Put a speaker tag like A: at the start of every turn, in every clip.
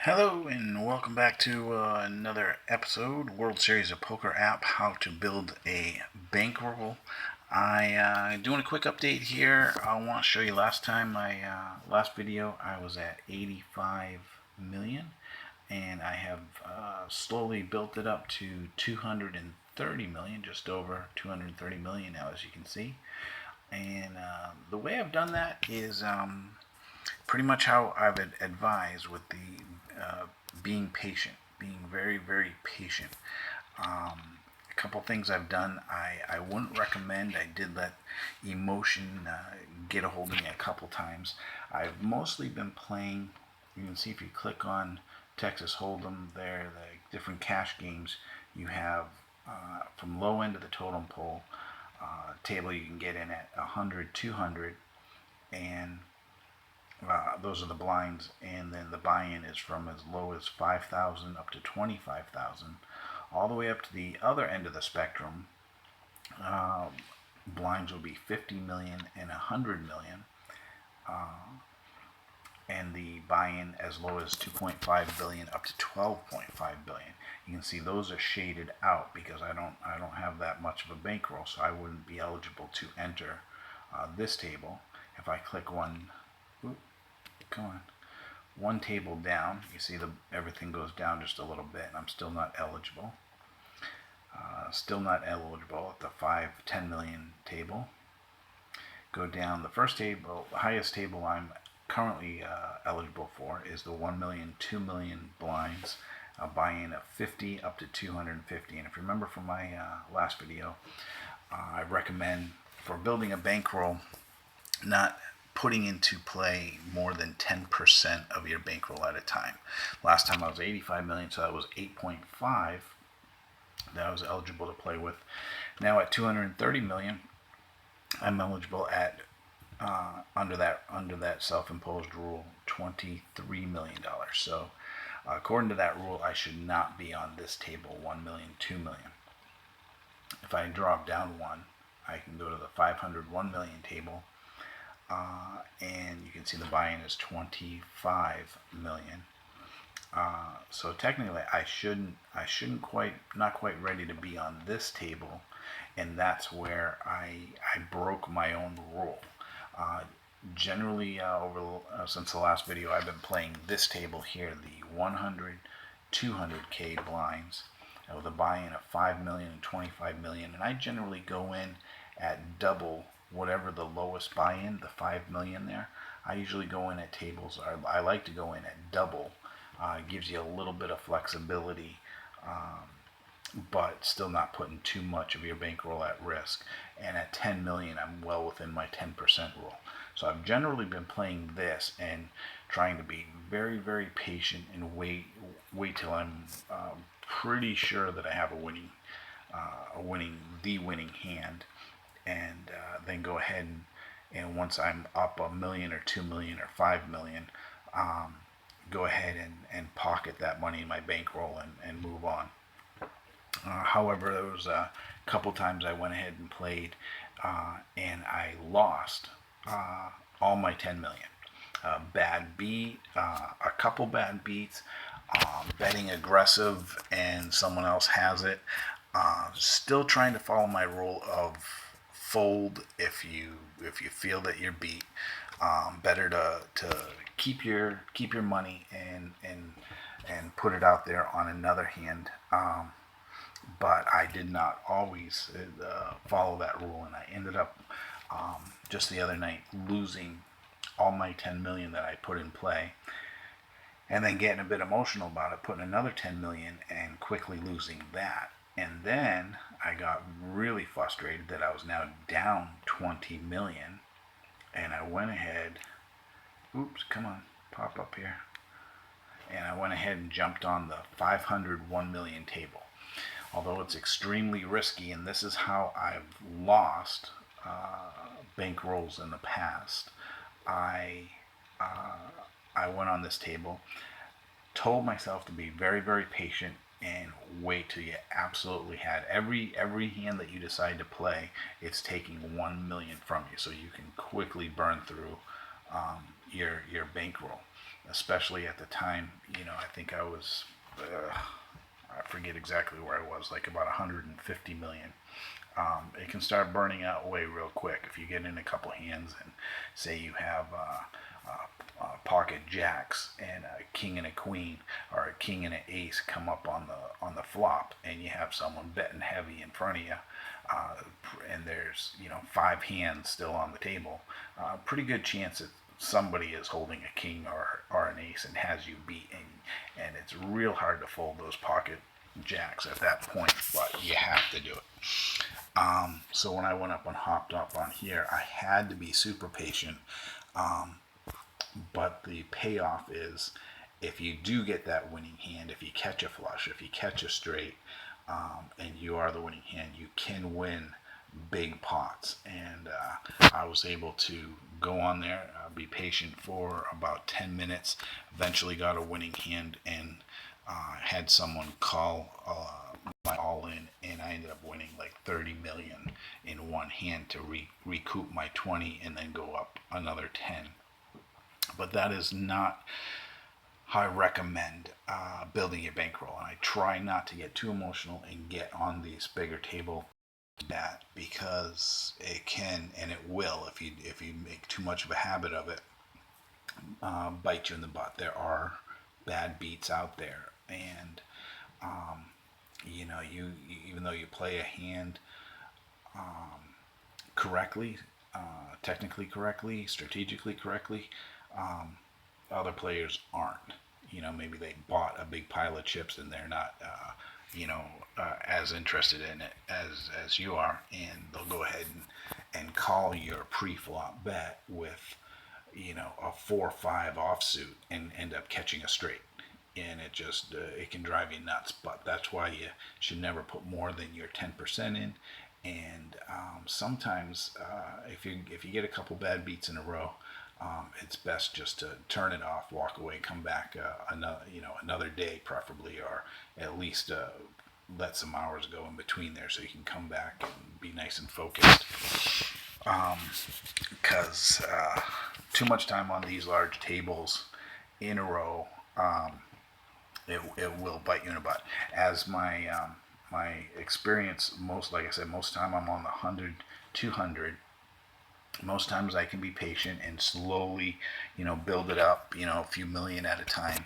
A: Hello and welcome back to another episode, World Series of Poker app, how to build a bankroll. Doing a quick update here. I want to show you last video I was at 85 million, and I have slowly built it up to 230 million, just over 230 million now, as you can see. And the way I've done that is pretty much how I've advised with the being patient, being very, very patient. A couple things I've done I wouldn't recommend. I did let emotion get a hold of me a couple times. I've mostly been playing, you can see if you click on Texas Hold'em there, the different cash games you have from low end of the totem pole table you can get in at 100, 200, and those are the blinds, and then the buy-in is from as low as 5,000 up to 25,000, all the way up to the other end of the spectrum. Blinds will be 50 million and 100 million, and the buy-in as low as 2.5 billion up to 12.5 billion. You can see those are shaded out because I don't have that much of a bankroll, so I wouldn't be eligible to enter this table. If I click one table down, you see everything goes down just a little bit, and I'm still not eligible. Still not eligible at the 5-10 million table. Go down, the first table, the highest table I'm currently eligible for is the 1 million, 2 million blinds, a buy-in of 50 up to 250. And if you remember from my last video, I recommend for building a bankroll not putting into play more than 10% of your bankroll at a time. Last time I was 85 million, so that was 8.5 that I was eligible to play with. Now at 230 million, I'm eligible at under that self-imposed rule, $23 million. So according to that rule, I should not be on this table, 1 million, 2 million. If I drop down one, I can go to the 501 million table. And you can see the buy-in is 25 million. So technically, I shouldn't not quite ready to be on this table, and that's where I broke my own rule. Generally, since the last video, I've been playing this table here, the 100, 200k blinds, with a buy-in of 5 million and 25 million, and I generally go in at double whatever the lowest buy-in, the 5 million there. I usually go in at tables, I like to go in at double. It gives you a little bit of flexibility, but still not putting too much of your bankroll at risk. And at 10 million, I'm well within my 10% rule. So I've generally been playing this and trying to be very, very patient and wait till I'm pretty sure that I have a winning hand, and then go ahead and once I'm up 1 million or 2 million or 5 million, go ahead and pocket that money in my bankroll and move on. However, there was a couple times I went ahead and played and I lost all my 10 million. Bad beat, a couple bad beats, betting aggressive and someone else has it. Still trying to follow my rule of fold if you feel that you're beat. Better to keep your money and put it out there on another hand. But I did not always follow that rule, and I ended up just the other night losing all my 10 million that I put in play, and then getting a bit emotional about it, putting another 10 million and quickly losing that. And then I got really frustrated that I was now down 20 million, and I went ahead, come on, pop up here, and I went ahead and jumped on the 501 million table. Although it's extremely risky, and this is how I've lost bankrolls in the past, I went on this table, told myself to be very, very patient and wait till you absolutely had every hand that you decide to play, it's taking 1 million from you, so you can quickly burn through your bankroll. especially at the time. I think I was, I forget exactly where I was, like about 150 million. It can start burning out way real quick if you get in a couple hands and say you have pocket jacks and a king and a queen, or a king and an ace come up on the flop, and you have someone betting heavy in front of you, uh, and there's 5 hands still on the table. Pretty good chance that somebody is holding a king or an ace and has you beat, and it's real hard to fold those pocket jacks at that point, but you have to do it. So when I went up and hopped up on here, I had to be super patient. Um, but the payoff is, if you do get that winning hand, if you catch a flush, if you catch a straight, and you are the winning hand, you can win big pots. And I was able to go on there, be patient for about 10 minutes, eventually got a winning hand, and had someone call my all in, and I ended up winning like 30 million in one hand to recoup my 20 and then go up another 10. But that is not how I recommend building your bankroll. And I try not to get too emotional and get on these bigger table that, because it can, and it will, if you make too much of a habit of it, bite you in the butt. There are bad beats out there, and you even though you play a hand correctly, technically correctly, strategically correctly, um, other players aren't. Maybe they bought a big pile of chips and they're not, as interested in it as you are, and they'll go ahead and call your pre-flop bet with, a 4-5 offsuit and end up catching a straight. And it just it can drive you nuts. But that's why you should never put more than your 10% in. And sometimes if you get a couple bad beats in a row, it's best just to turn it off, walk away, come back another day preferably, or at least let some hours go in between there so you can come back and be nice and focused. Because too much time on these large tables in a row, it will bite you in the butt. As my experience, like I said, most time I'm on the 100, 200. Most times I can be patient and slowly, build it up, a few million at a time.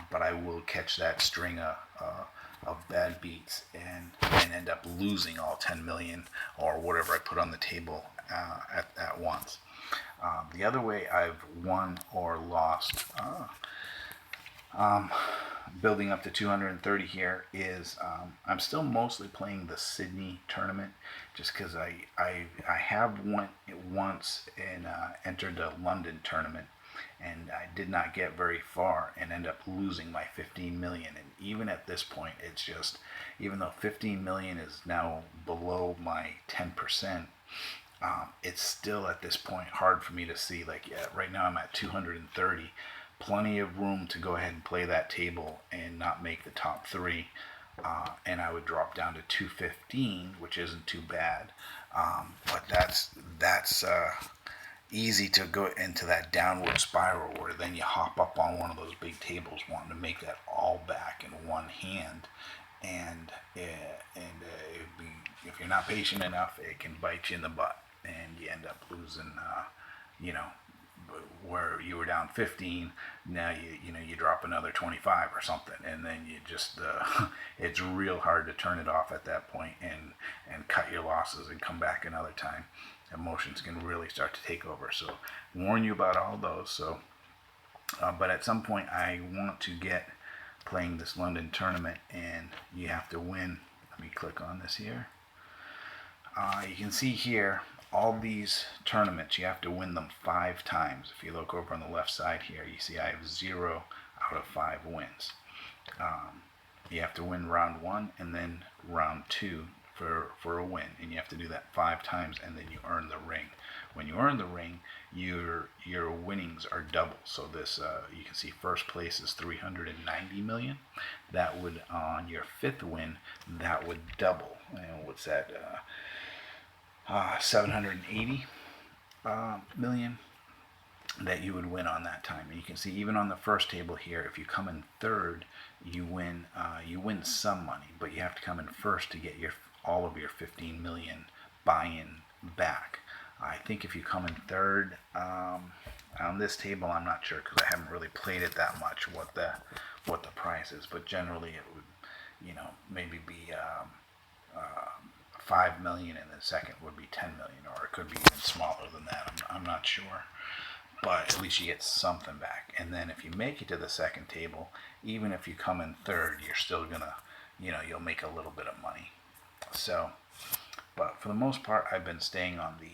A: But I will catch that string of bad beats and end up losing all 10 million or whatever I put on the table at once. The other way I've won or lost, building up to 230 here, is I'm still mostly playing the Sydney tournament, just because I have went once and entered the London tournament, and I did not get very far and end up losing my 15 million. And even at this point, it's just, even though 15 million is now below my 10%, it's still at this point hard for me to see, like, yeah, right now I'm at 230, plenty of room to go ahead and play that table and not make the top three, and I would drop down to 215, which isn't too bad, but that's easy to go into that downward spiral where then you hop up on one of those big tables wanting to make that all back in one hand, and if you're not patient enough, it can bite you in the butt, and you end up losing, where you were down 15, now you drop another 25 or something, and then you just it's real hard to turn it off at that point and cut your losses and come back another time. Emotions can really start to take over. So warn you about all those. So but at some point I want to get playing this London tournament, and you have to win. Let me click on this here. You can see here, all these tournaments, you have to win them 5 times. If you look over on the left side here, you see I have 0 out of 5 wins. You have to win round 1 and then round 2 for a win, and you have to do that 5 times, and then you earn the ring. When you earn the ring, your winnings are double. So this, you can see first place is 390 million. That would, on your 5th win, that would double. And what's that? 780 million. that you would win on that time. And you can see even on the first table here, if you come in third, you win some money, but you have to come in first to get all of your 15 million buy-in back. I think if you come in third on this table, I'm not sure because I haven't really played it that much what the price is, but generally it would, maybe be 5 million, and the second would be 10 million, or it could be even smaller than that. I'm not sure, but at least you get something back. And then if you make it to the second table, even if you come in third, you're still gonna, you'll make a little bit of money. So, but for the most part, I've been staying on the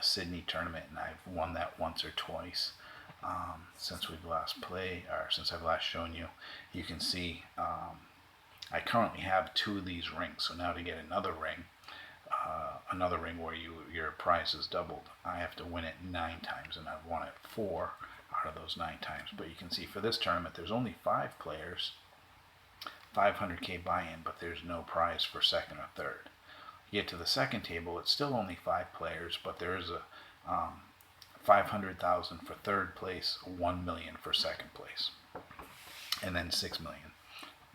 A: Sydney tournament, and I've won that once or twice since we've last played, or since I've last shown you. You can see I currently have 2 of these rings. So now to get another ring where your prize is doubled, I have to win it 9 times, and I've won it 4 out of those 9 times. But you can see for this tournament, there's only 5 players, 500k buy-in, but there's no prize for second or third. You get to the second table, it's still only 5 players, but there is a 500,000 for third place, 1 million for second place, and then 6 million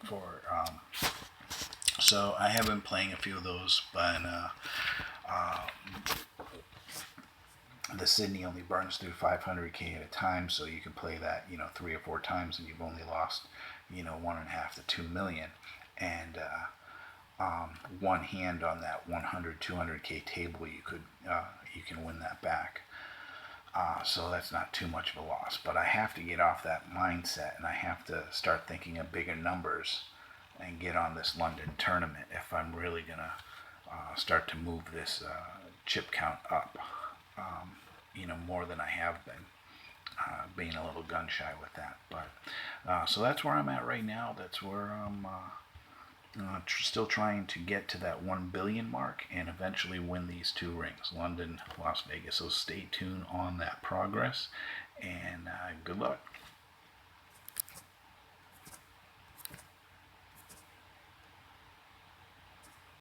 A: for. So I have been playing a few of those, but the Sydney only burns through 500k at a time, so you can play that 3 or 4 times, and you've only lost 1.5 to 2 million, and one hand on that 100, 200k table, you can win that back. So that's not too much of a loss, but I have to get off that mindset, and I have to start thinking of bigger numbers and get on this London tournament if I'm really gonna start to move this chip count up, more than I have been, being a little gun shy with that. But so that's where I'm at right now. That's where I'm still trying to get to that 1 billion mark and eventually win these 2 rings, London, Las Vegas. So stay tuned on that progress, and good luck.